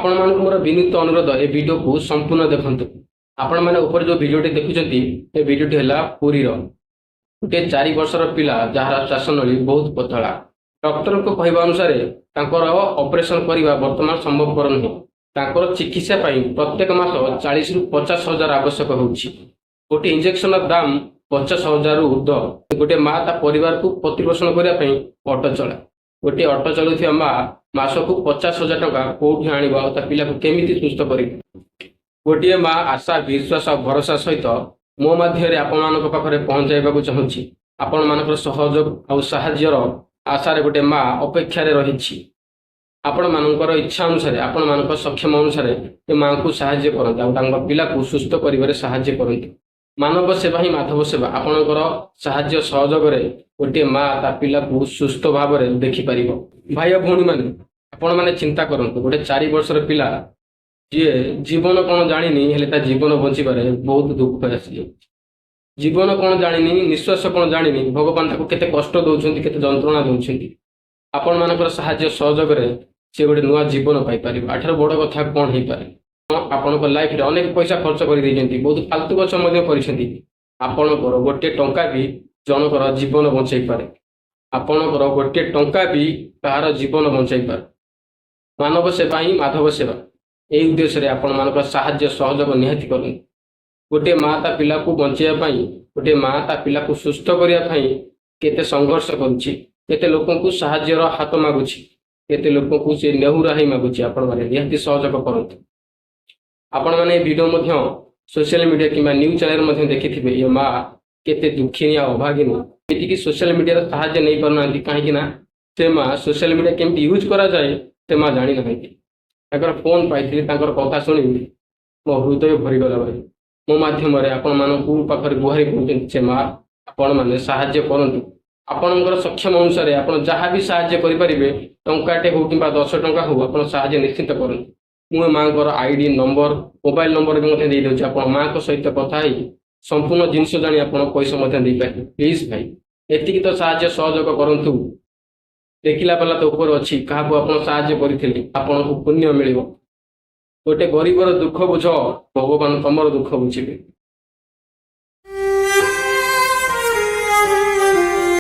आपण मानक मोर विनीत अनुरोध ए वीडियो को संपूर्ण देखंतु। आपण माने ऊपर जो वीडियोटी देखुचंती ए वीडियोटी हला पुरी रो गोटे 4 वर्षर पिला जहार श्वासनली बहुत पतला। डॉक्टर को कहवा अनुसार तांकर ऑपरेशन करवा वर्तमान संभवपर नुहे। तांकर चिकित्सा पई प्रत्येक मास 40 रु 50 हजार आवश्यक होउछि। गोटे इंजेक्शन दाम 50 हजार रु ऊर्ध्व। गोटे माँ ता परिवार को प्रतिपोषण करने पई ऑटो चला। गोटे ऑटो चलुथिया माँ मासकु 50 हजार टका कोठी आनिबा ता पिला को केमिति सुस्थ करि। गोटे माँ आशा विश्वास और भरोसा सहित मो माध्यम आपण पाखरे पहुंचाइबाकू चाहूँगी। आपण मानकर सहयोग और साहाय्यर आशार गोटे माँ अपेक्षा रही। आपण मानकर इच्छा अनुसार आपण मानकर सक्षम अनुसार ए माँ को साहाय्य करते पिला को सुस्थ करिवारे साहाय्य करते। मानव सेवा ही माधव सेवा। आपणकर साहाय्य सहयोग गोटे माँ ता पिला को सुस्थ भाव में देखिपर। भाई भौणी मैंने आपण मैंने चिंता करंतु गोटे 4 वर्षर पिला जी जीवन कौन जानी हेले जीवन बंचीबारे बहुत दुख आसी। जीवन कौन जानी निश्वास कौन जानी भगवान ताको केते कष्ट दौरान केते जंत्रणा दौरान आपण मानकर साहाय्य सहयोग से गोटे नुआ जीवन पाइपर। आठार बड़ कथा कौन हो पारे। आपण लाइफ रे अनेक पैसा खर्च कर बहुत फालतू गच आपणकर गोटे टंका भी जनकर जीवन बंचाई पारे। आपणकर गोटे टंका भी कहार जीवन बंचाई पारे। मानव सेवा ही माधव सेवा यही उद्देश्य आपण मानकर साहाय्य सहयोग निहाती करनी। गोटे माँ ता पिला को बंचाइबा गोटे माँ ता पिला को सुस्थ करने केते संघर्ष करुछि। केते लोकों को साहाय्यर हाथ मागुछि। केते लोकों को से नेहुरा ही मागुछि। आपण माने निहाती सहयोग करंतु। आपण माने वीडियो मध्य सोशल मीडिया किंबा न्यूज चैनल मध्य देखिथिबे ये माँ केते दुखी या अभागिनी एति कि सोशल मीडिया साहाय्य नहीं पारना कहीं से माँ सोशल मीडिया केमती यूज करा जाए से माँ जानी ना। फोन पाई कथा शुणी मो हृदय भरीगला। भाई मो मध्यम आपण मानू पाखे गुहारी कहते से माँ आपण मैंने साहाय्य करंतु। आपणकर सक्षम अनुसार आप जहाँ भी साहाय्य करेंगे टंकाटे हो कि 10 टंका हो आप साहाय्य निश्चित करूँ। मुझे माँ को आईडी नंबर मोबाइल नंबर भी दे दूसरी। आप माँ को सहित कथा संपूर्ण जिनस जानी आप पैसा दे पारे। प्लीज भाई एति तो साहाय्य सहयोग करंतु। देखला बेला तो ऊपर अच्छी क्या आप साहाय्य करते आपन को पुण्य मिल। गोटे गरीबर दुख बुझ भगवान तुम दुख बुझे।